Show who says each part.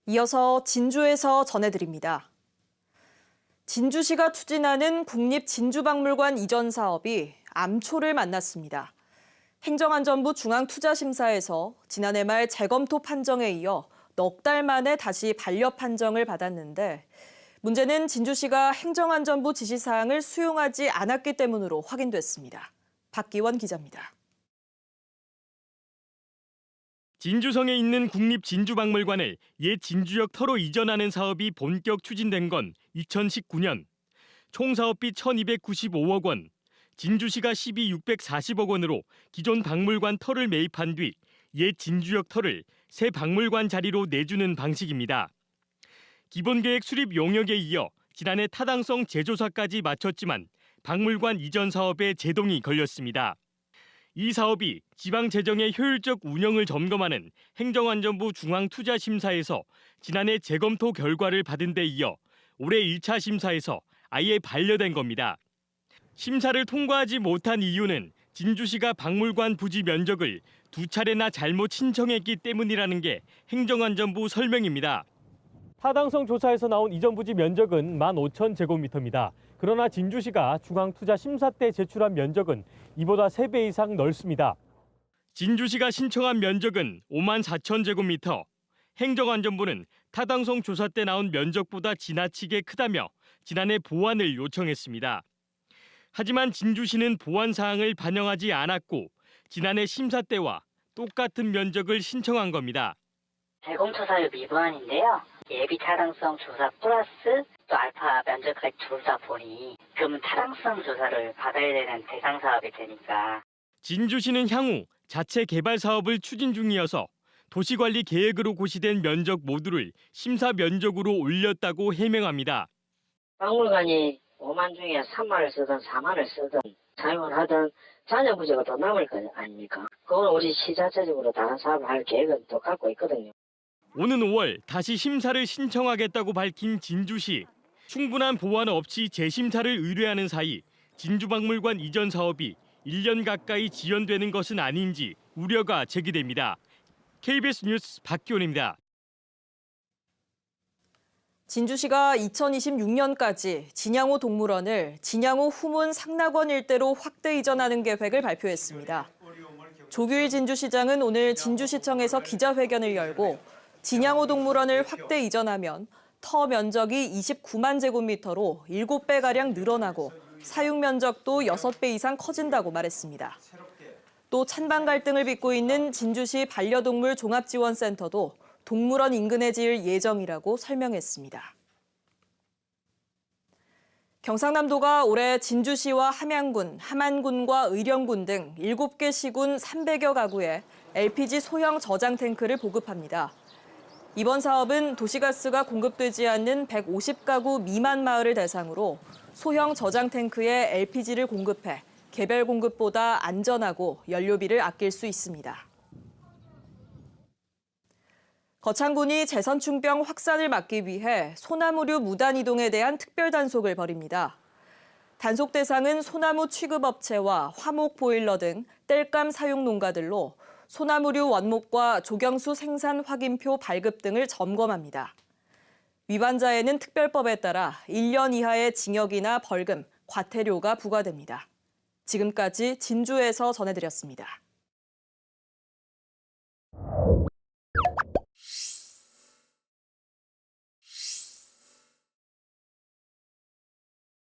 Speaker 1: 이어서 진주에서 전해드립니다. 진주시가 추진하는 국립진주박물관 이전 사업이 암초를 만났습니다. 행정안전부 중앙투자심사에서 지난해 말 재검토 판정에 이어 넉 달 만에 다시 반려 판정을 받았는데 문제는 진주시가 행정안전부 지시사항을 수용하지 않았기 때문으로 확인됐습니다. 박기원 기자입니다.
Speaker 2: 진주성에 있는 국립진주박물관을 옛 진주역 터로 이전하는 사업이 본격 추진된 건 2019년. 총 사업비 1,295억 원, 진주시가 시비 640억 원으로 기존 박물관 터를 매입한 뒤 옛 진주역 터를 새 박물관 자리로 내주는 방식입니다. 기본계획 수립 용역에 이어 지난해 타당성 재조사까지 마쳤지만 박물관 이전 사업에 제동이 걸렸습니다. 이 사업이 지방 재정의 효율적 운영을 점검하는 행정안전부 중앙투자심사에서 지난해 재검토 결과를 받은 데 이어 올해 1차 심사에서 아예 반려된 겁니다. 심사를 통과하지 못한 이유는 진주시가 박물관 부지 면적을 2차례나 잘못 신청했기 때문이라는 게 행정안전부 설명입니다. 타당성 조사에서 나온 이전 부지 면적은 15,000제곱미터입니다. 그러나 진주시가 중앙투자심사 때 제출한 면적은 이보다 3배 이상 넓습니다. 진주시가 신청한 면적은 54,000제곱미터. 행정안전부는 타당성 조사 때 나온 면적보다 지나치게 크다며 지난해 보완을 요청했습니다. 하지만 진주시는 보완 사항을 반영하지 않았고 지난해 심사 때와 똑같은 면적을 신청한 겁니다.
Speaker 3: 재검토 사유 미부안인데요. 예비 타당성 조사 플러스 또 알파 면적까지 둘 다 보니 그러면 타당성 조사를 받아야 되는 대상 사업이 되니까.
Speaker 2: 진주시는 향후 자체 개발 사업을 추진 중이어서 도시관리 계획으로 고시된 면적 모두를 심사 면적으로 올렸다고 해명합니다.
Speaker 3: 박물관이 5만 중에 3만을 쓰든 4만을 쓰든 사용을 하든 잔여 부지가 더 남을 거 아닙니까? 그건 우리 시 자체적으로 다른 사업을 할 계획은 또 갖고 있거든요.
Speaker 2: 오는 5월 다시 심사를 신청하겠다고 밝힌 진주시. 충분한 보완 없이 재심사를 의뢰하는 사이 진주박물관 이전 사업이 1년 가까이 지연되는 것은 아닌지 우려가 제기됩니다. KBS 뉴스 박기원입니다.
Speaker 1: 진주시가 2026년까지 진양호 동물원을 진양호 후문 상락원 일대로 확대 이전하는 계획을 발표했습니다. 조규일 진주시장은 오늘 진주시청에서 기자회견을 열고 진양호 동물원을 확대 이전하면 터 면적이 29만 제곱미터로 7배가량 늘어나고 사육 면적도 6배 이상 커진다고 말했습니다. 또 찬반 갈등을 빚고 있는 진주시 반려동물 종합지원센터도 동물원 인근에 지을 예정이라고 설명했습니다. 경상남도가 올해 진주시와 함양군, 함안군과 의령군 등 7개 시군 300여 가구에 LPG 소형 저장 탱크를 보급합니다. 이번 사업은 도시가스가 공급되지 않는 150가구 미만 마을을 대상으로 소형 저장 탱크에 LPG를 공급해 개별 공급보다 안전하고 연료비를 아낄 수 있습니다. 거창군이 재선충병 확산을 막기 위해 소나무류 무단 이동에 대한 특별 단속을 벌입니다. 단속 대상은 소나무 취급업체와 화목 보일러 등 땔감 사용 농가들로 소나무류 원목과 조경수 생산 확인표 발급 등을 점검합니다. 위반자에는 특별법에 따라 1년 이하의 징역이나 벌금, 과태료가 부과됩니다. 지금까지 진주에서 전해드렸습니다.